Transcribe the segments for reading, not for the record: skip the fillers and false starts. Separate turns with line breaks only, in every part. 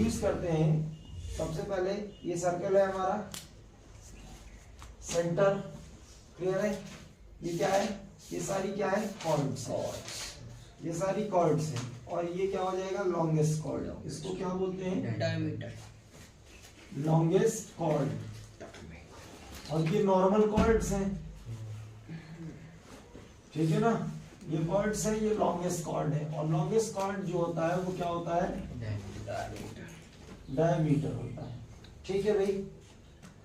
Introduce करते हैं। सबसे पहले ये सर्कल है हमारा सेंटर, क्लियर है। ये क्या है, ये सारी क्या है, कॉर्ड्स, ये सारी कॉर्ड्स हैं। और ये क्या हो जाएगा, लॉन्गेस्ट कॉर्ड। इसको क्या बोलते हैं,
डायमीटर,
लॉन्गेस्ट कॉर्ड। और ये नॉर्मल कॉर्ड्स हैं, ठीक है ना, ये कॉर्ड्स है, ये लॉन्गेस्ट कॉर्ड है। और लॉन्गेस्ट कॉर्ड जो होता है वो क्या होता है, डायमीटर होता है। ठीक है भाई,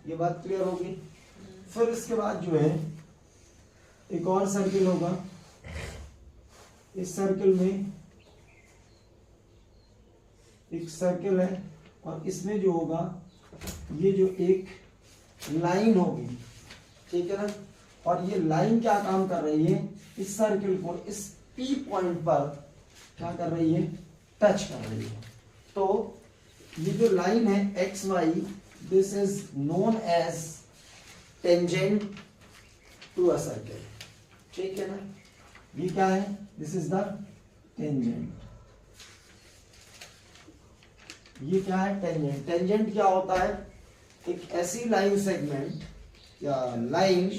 ये बात क्लियर होगी। फिर इसके बाद जो है एक और सर्किल होगा। इस सर्किल में एक सर्किल है और इसमें जो होगा ये जो एक लाइन होगी, ठीक है ना। और ये लाइन क्या काम कर रही है, इस सर्किल को इस P पॉइंट पर क्या कर रही है, टच कर रही है। तो ये जो लाइन है X Y, this is known as tangent to a circle, ठीक है ना। ये क्या है, दिस इज द टेंजेंट। ये क्या है, टेंजेंट। टेंजेंट क्या होता है, एक ऐसी लाइन सेगमेंट या लाइन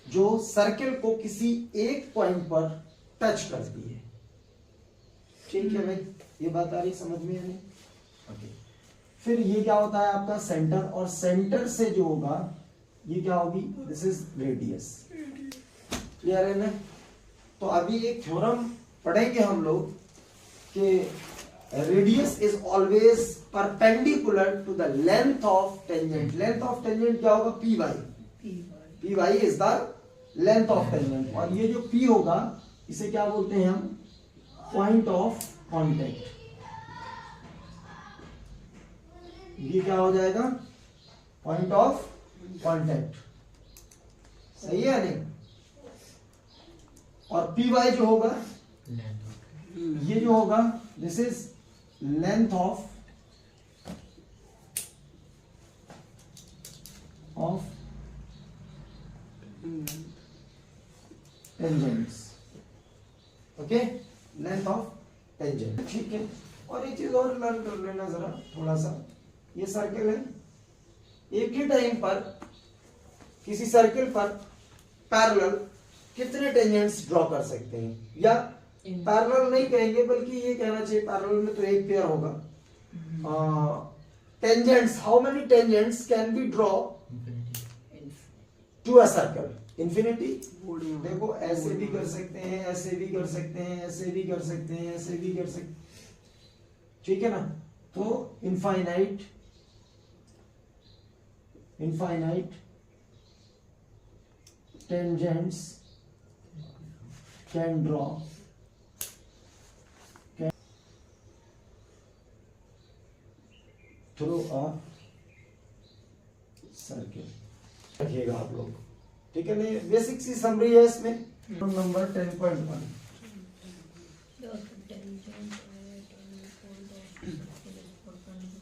जो सर्किल को किसी एक पॉइंट पर टच करती है, ठीक है भाई। ये बात आ रही समझ में है, ओके। फिर ये क्या होता है आपका सेंटर, और सेंटर से जो होगा ये क्या होगी, दिस इज रेडियस, क्लियर है ना। तो अभी एक थ्योरम पढ़ेंगे हम लोग कि radius is always perpendicular to the length of tangent. Length of tangent क्या होगा, P Y. P Y is the length of tangent. और ये जो पी होगा इसे क्या बोलते हैं हम, पॉइंट ऑफ कांटेक्ट। ये क्या हो जाएगा, पॉइंट ऑफ कांटेक्ट, सही है नहीं। और पी वाई जो होगा, ये जो होगा this is length of tangents, okay, length of tangent, ठीक है। और एक चीज और लर्न कर लेना जरा थोड़ा सा, ये सर्किल है, एक ही टाइम पर किसी सर्किल पर पैरेलल कितने टेंजेंट्स ड्रॉ कर सकते हैं, या पैरेलल नहीं कहेंगे बल्कि ये कहना चाहिए पैरेलल में तो एक पेयर होगा। Tangents, how many tangents can be draw to a circle, infinity. देखो ऐसे भी कर सकते हैं, ऐसे भी कर सकते हैं, ऐसे भी कर सकते हैं, ऐसे भी कर सकते, ठीक है ना। तो infinite tangents can draw through a circle। रखिएगा आप लोग, ठीक है ना। बेसिक सी समरी है इसमें। Number 10.1,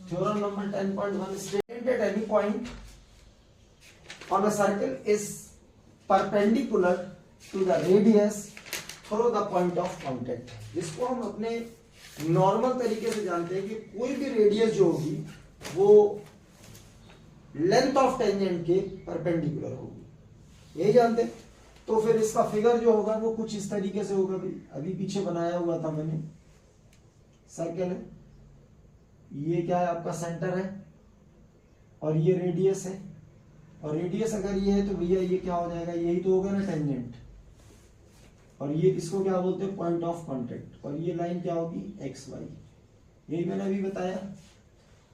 theorem number 10.1 stated at any point on a circle is perpendicular to the radius through the point of contact। जिसको हम अपने नॉर्मल तरीके से जानते हैं कि कोई भी रेडियस जो होगी वो लेंथ ऑफ टेंजेंट के परपेंडिकुलर होगी, यही जानते हैं। तो फिर इसका फिगर जो होगा वो कुछ इस तरीके से होगा। भाई अभी पीछे बनाया हुआ था मैंने, सर्कल है, ये क्या है आपका सेंटर है, और ये रेडियस है। और रेडियस अगर ये है तो भैया ये क्या हो जाएगा, यही तो होगा ना टेंजेंट। और ये इसको क्या बोलते हैं, पॉइंट ऑफ कांटेक्ट। और ये लाइन क्या होगी, एक्स वाई, यही मैंने अभी बताया।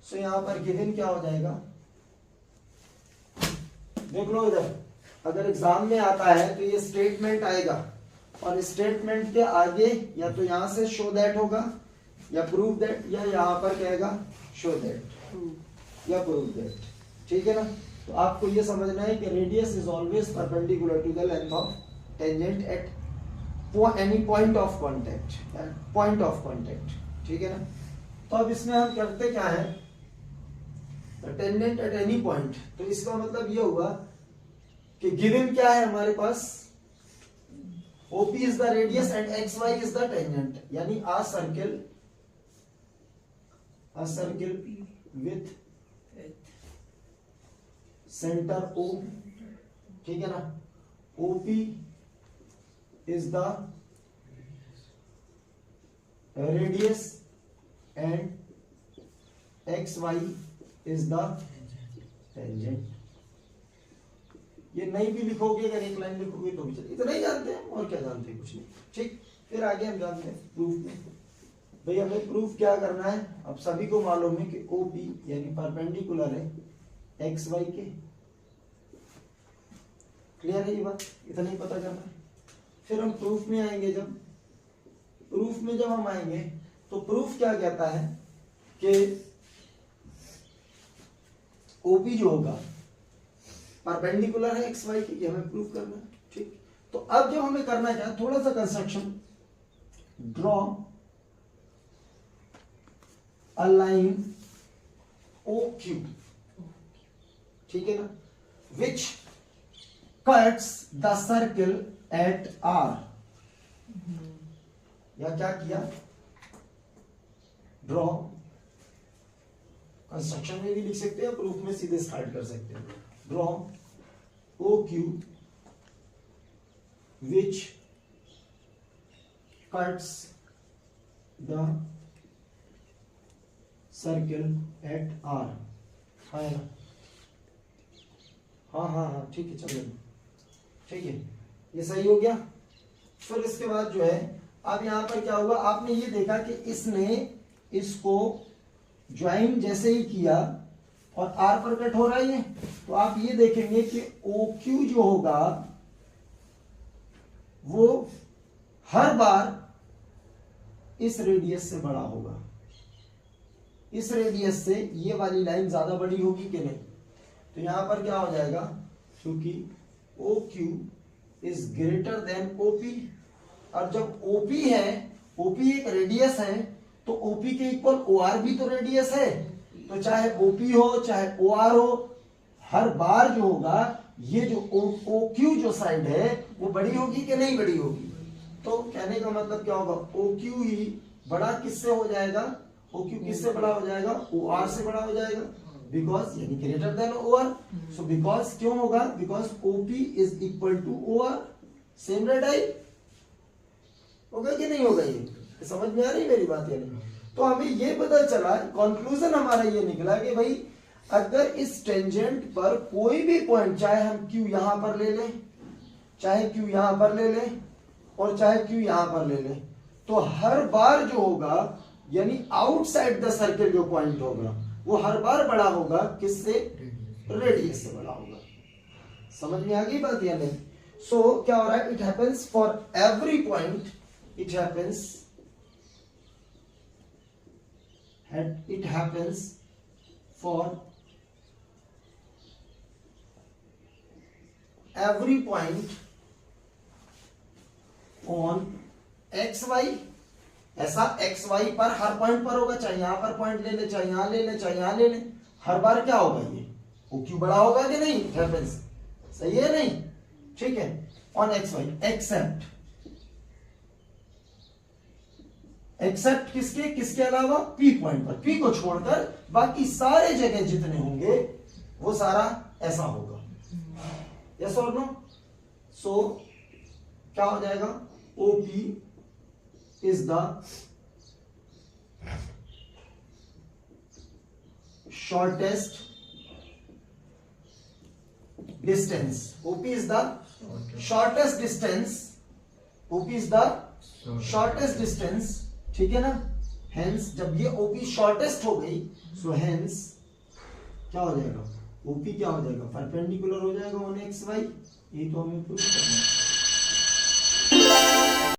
सो यहां पर गिवन क्या हो जाएगा, देख लो इधर, अगर एग्जाम में आता है तो ये स्टेटमेंट आएगा, और स्टेटमेंट के आगे या तो यहां से शो दैट होगा, या प्रूव दैट, या यहां पर कहेगा शो दैट या प्रूव दैट, ठीक है ना। तो आपको ये समझना है कि radius is always perpendicular to the length of tangent at any point of contact, ठीक है ना। तो अब इसमें हम करते क्या है, टेंजेंट एट एनी पॉइंट। तो इसका मतलब ये हुआ कि गिवन क्या है हमारे पास, OP is the radius and XY is the tangent, यानी a a circle with center O, ठीक है ना, OP is the radius and XY is the tangent। ये नहीं भी लिखोगे, अगर एक लाइन लिखोगे तो भी चलेगा, इतना ही जानते हैं और क्या जानते हैं, कुछ नहीं। ठीक, फिर आगे हम जानते हैं प्रूफ में। भाई हमें प्रूफ क्या करना है, अब सभी को मालूम है कि OP यानी परपेंडिकुलर है XY के। क्लियर है ये बात, इतना ही पता करना है। फिर हम प्रूफ में आएंगे, जब प्रूफ में जब हम आएंगे तो प्रूफ क्या कहता है कि OP जो होगा परपेंडिकुलर है XY की, ये हमें प्रूफ करना है। ठीक, तो अब जब हमें करना क्या, थोड़ा सा construction, draw a line OQ, ठीक है ना, विच cuts the circle eight R। या क्या किया, ड्रॉ, कंस्ट्रक्शन में भी लिख सकते हैं, प्रूफ में सीधे स्टार्ट कर सकते हैं। Draw OQ which cuts the circle at R। हाँ ठीक है, चलो ठीक है, ये सही हो गया। फिर इसके बाद जो है, अब यहां पर क्या हुआ, आपने ये देखा कि इसने इसको ज्वाइन जैसे ही किया और R पर कट हो रहा है, तो आप ये देखेंगे कि OQ जो होगा वो हर बार इस रेडियस से बड़ा होगा। इस रेडियस से ये वाली लाइन ज्यादा बड़ी होगी कि नहीं, तो यहां पर क्या हो जाएगा, क्योंकि OQ is greater than OP, और जब OP है, OP एक रेडियस है, तो OP के इक्वल OR भी तो रेडियस है, तो चाहे OP हो चाहे OR हो, हर बार जो होगा ये जो OQ जो साइड है वो बड़ी होगी कि नहीं बड़ी होगी। तो कहने का मतलब क्या होगा, OQ ही बड़ा किससे हो जाएगा, OQ किससे बड़ा हो जाएगा, OR से बड़ा हो जाएगा, बिकॉज यानी greater than OR। So because क्यों होगा, because OP is equal to OR, same radii होगा कि नहीं होगा, ये समझ में आ रही मेरी बात या नहीं। तो हमें ये पता चला, कंक्लूजन हमारा ये निकला कि भाई अगर इस टेंजेंट पर कोई भी पॉइंट, चाहे हम Q यहां पर ले लें, चाहे Q यहां पर ले लें और चाहे Q यहां पर ले लें, तो हर बार जो होगा यानी आउटसाइड द सर्किल जो पॉइंट होगा वो हर बार बड़ा होगा किससे, रेडियस से बड़ा होगा। समझ में आ गई बात या नहीं। सो क्या हो रहा है, it happens for every point, it happens for every point on XY। ऐसा XY पर हर पॉइंट पर होगा, चाहे यहां पर पॉइंट ले ले, चाहे यहां ले ले, चाहे यहां ले ले, हर बार क्या होगा, ये OQ बड़ा होगा कि नहीं, it happens, सही है नहीं, ठीक है, on XY एक्सेप्ट किसके अलावा, P पॉइंट पर, P को छोड़कर बाकी सारे जगह जितने होंगे वो सारा ऐसा होगा। यस और नो। सो क्या हो जाएगा, OP is the shortest distance, OP is the shortest distance, OP is the shortest distance, ठीक है ना। हेंस जब ये OP शॉर्टेस्ट हो गई, सो हेंस क्या हो जाएगा, OP क्या हो जाएगा, परपेंडिकुलर हो जाएगा ऑन XY। ये तो हमें प्रूव करना है।